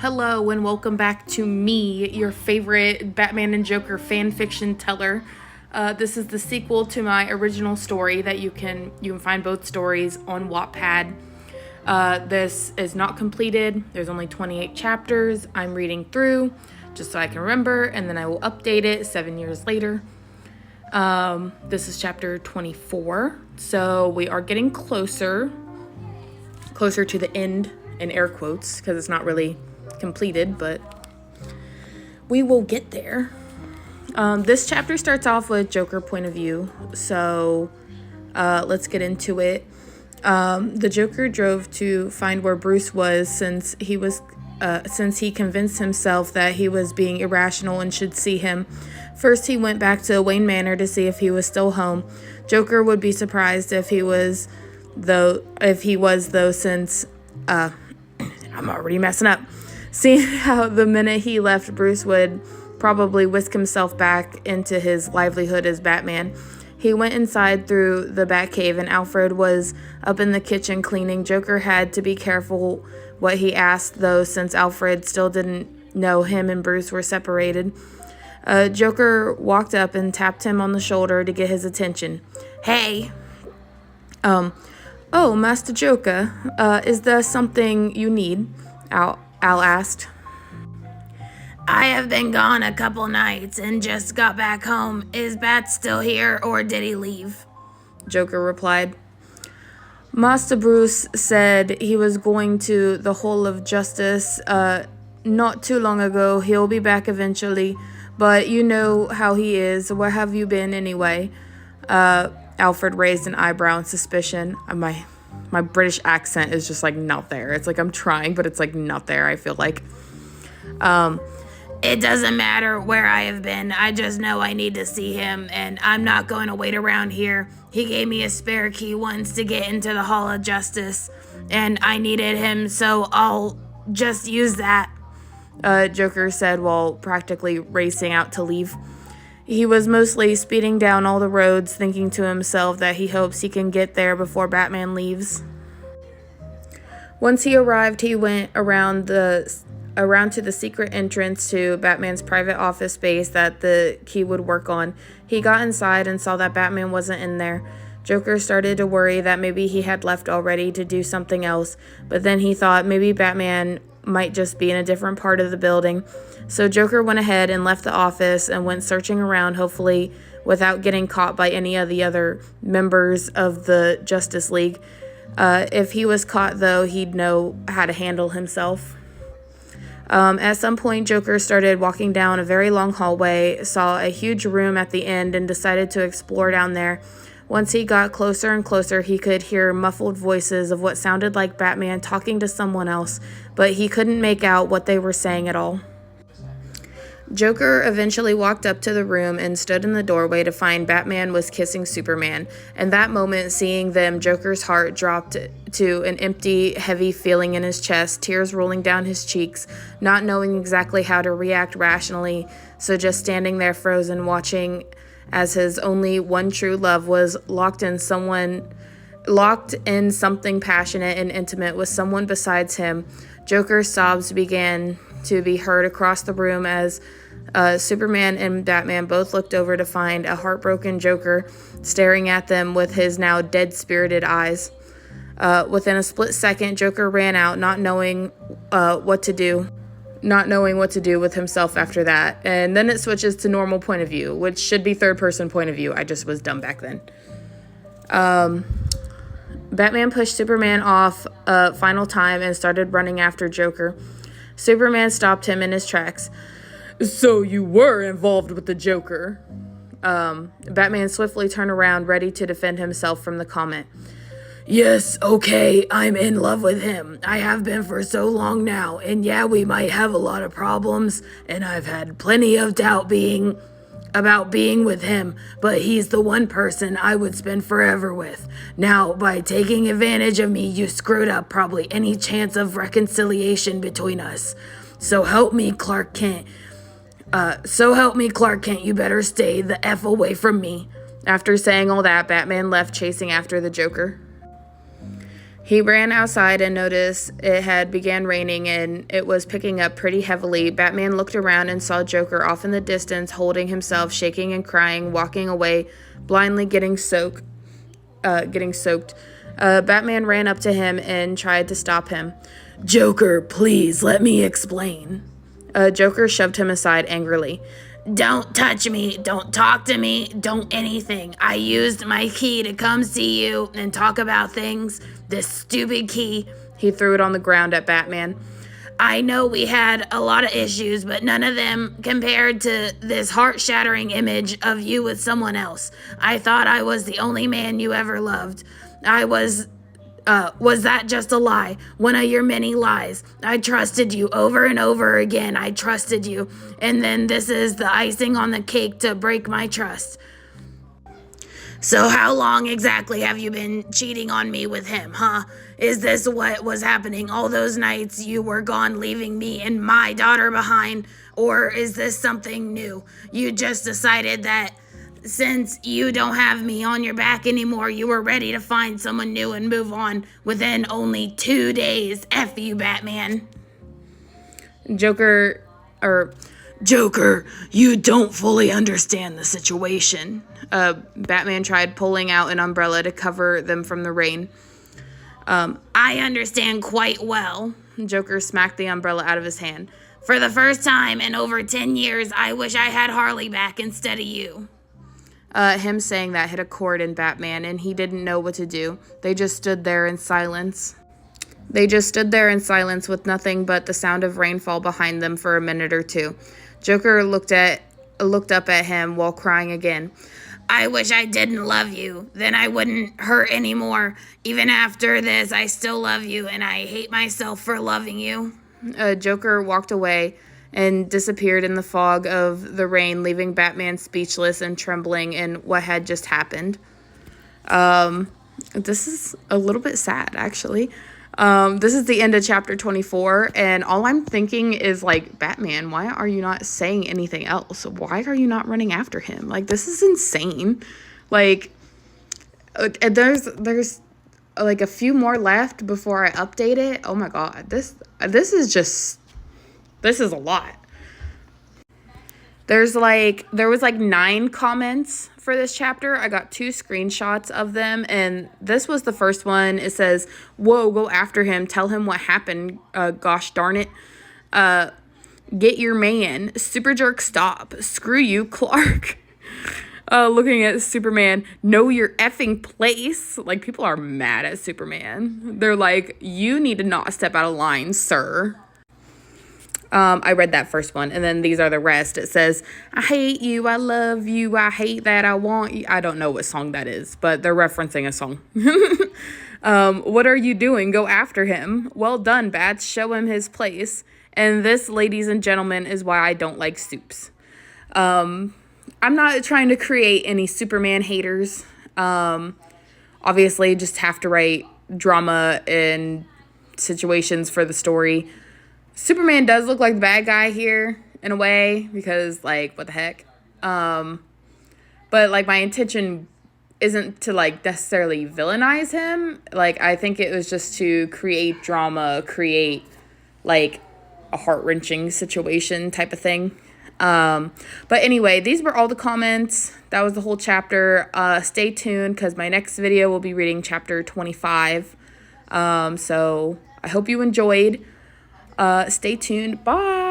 Hello and welcome back to me, your favorite Batman and Joker fan fiction teller. This is the sequel to my original story that you can find both stories on Wattpad. This is not completed. There's only 28 chapters. I'm reading through just so I can remember, and then I will update it 7 years later. This is chapter 24, so we are getting closer to the end, in air quotes, because it's not really completed, but we will get there. This chapter starts off with Joker point of view, so let's get into it. The Joker drove to find where Bruce was since he convinced himself that he was being irrational and should see him. First, he went back to Wayne Manor to see if he was still home. Joker would be surprised if he was, though, since I'm already messing up. Seeing how the minute he left, Bruce would probably whisk himself back into his livelihood as Batman. He went inside through the Batcave, and Alfred was up in the kitchen cleaning. Joker had to be careful what he asked, though, since Alfred still didn't know him and Bruce were separated. Joker walked up and tapped him on the shoulder to get his attention. "Hey!" "Oh, Master Joker, is there something you need?" Al asked. "I have been gone a couple nights and just got back home. Is Bat still here, or did he leave?" Joker replied. "Master Bruce said he was going to the Hall of Justice not too long ago. He'll be back eventually, but you know how he is. Where have you been anyway?" Alfred raised an eyebrow in suspicion. My British accent is just, not there. It's I'm trying, but it's, not there, I feel like. "It doesn't matter where I have been. I just know I need to see him, and I'm not going to wait around here. He gave me a spare key once to get into the Hall of Justice, and I needed him, so I'll just use that," Joker said while practically racing out to leave. He was mostly speeding down all the roads, thinking to himself that he hopes he can get there before Batman leaves. Once he arrived, he went around to the secret entrance to Batman's private office space that the key would work on. He got inside and saw that Batman wasn't in there. Joker started to worry that maybe he had left already to do something else, but then he thought maybe Batman might just be in a different part of the building. So Joker went ahead and left the office and went searching around, hopefully without getting caught by any of the other members of the Justice League. If he was caught, though, he'd know how to handle himself. At some point, Joker started walking down a very long hallway, saw a huge room at the end, and decided to explore down there. Once he got closer and closer, he could hear muffled voices of what sounded like Batman talking to someone else, but he couldn't make out what they were saying at all. Joker eventually walked up to the room and stood in the doorway to find Batman was kissing Superman. In that moment, seeing them, Joker's heart dropped to an empty, heavy feeling in his chest, tears rolling down his cheeks, not knowing exactly how to react rationally, so just standing there frozen, watching as his only one true love was locked in something passionate and intimate with someone besides him. Joker's sobs began to be heard across the room as Superman and Batman both looked over to find a heartbroken Joker staring at them with his now dead-spirited eyes. Within a split second, Joker ran out, not knowing what to do with himself after that. And then it switches to normal point of view, which should be third-person point of view. I just was dumb back then. Batman pushed Superman off a final time and started running after Joker. Superman stopped him in his tracks. "So you were involved with the Joker?" Batman swiftly turned around, ready to defend himself from the comment. "Yes, okay, I'm in love with him. I have been for so long now, and yeah, we might have a lot of problems, and I've had plenty of doubt about being with him, but he's the one person I would spend forever with. Now, by taking advantage of me, you screwed up probably any chance of reconciliation between us. So help me, Clark Kent. You better stay the F away from me." After saying all that, Batman left chasing after the Joker. He ran outside and noticed it had began raining and it was picking up pretty heavily. Batman looked around and saw Joker off in the distance, holding himself, shaking and crying, walking away, blindly getting soaked. Batman ran up to him and tried to stop him. Joker, please, let me explain. Joker shoved him aside angrily. Don't touch me, don't talk to me, don't anything. I used my key to come see you and talk about things. This stupid key. He threw it on the ground at Batman. I know we had a lot of issues, but none of them compared to this heart-shattering image of you with someone else. I thought I was the only man you ever loved. Was that just a lie? One of your many lies. I trusted you over and over again. I trusted you. And then this is the icing on the cake to break my trust. So how long exactly have you been cheating on me with him, huh? Is this what was happening all those nights you were gone, leaving me and my daughter behind? Or is this something new? You just decided that since you don't have me on your back anymore, you were ready to find someone new and move on within only 2 days. F you, Batman. Joker, you don't fully understand the situation. Batman tried pulling out an umbrella to cover them from the rain. I understand quite well. Joker smacked the umbrella out of his hand. For the first time in over 10 years, I wish I had Harley back instead of you. Him saying that hit a chord in Batman, and he didn't know what to do. They just stood there in silence. With nothing but the sound of rainfall behind them for a minute or two. Joker looked up at him while crying again. I wish I didn't love you. Then I wouldn't hurt anymore. Even after this, I still love you, and I hate myself for loving you. Joker walked away and disappeared in the fog of the rain, leaving Batman speechless and trembling in what had just happened. This is a little bit sad, actually. This is the end of chapter 24, and all I'm thinking is, like, Batman, why are you not saying anything else? Why are you not running after him? Like, this is insane. Like, there's like a few more left before I update it. Oh my god, this is a lot. There was like 9 comments for this chapter. I got 2 screenshots of them, and this was the first one. It says, "Whoa, go after him. Tell him what happened. Gosh darn it. Get your man. Super jerk, stop. Screw you, Clark." Looking at Superman, know your effing place. Like, people are mad at Superman. They're like, you need to not step out of line, sir. I read that first one, and then these are the rest. It says, I hate you, I love you, I hate that, I want you. I don't know what song that is, but they're referencing a song. What are you doing? Go after him. Well done, Bats. Show him his place. And this, ladies and gentlemen, is why I don't like Supes. I'm not trying to create any Superman haters. Obviously, just have to write drama and situations for the story. Superman does look like the bad guy here in a way because, like, what the heck? But, like, my intention isn't to, like, necessarily villainize him. Like, I think it was just to create drama, create, like, a heart-wrenching situation type of thing. But anyway, these were all the comments. That was the whole chapter. Stay tuned because my next video will be reading chapter 25. So I hope you enjoyed. Stay tuned. Bye.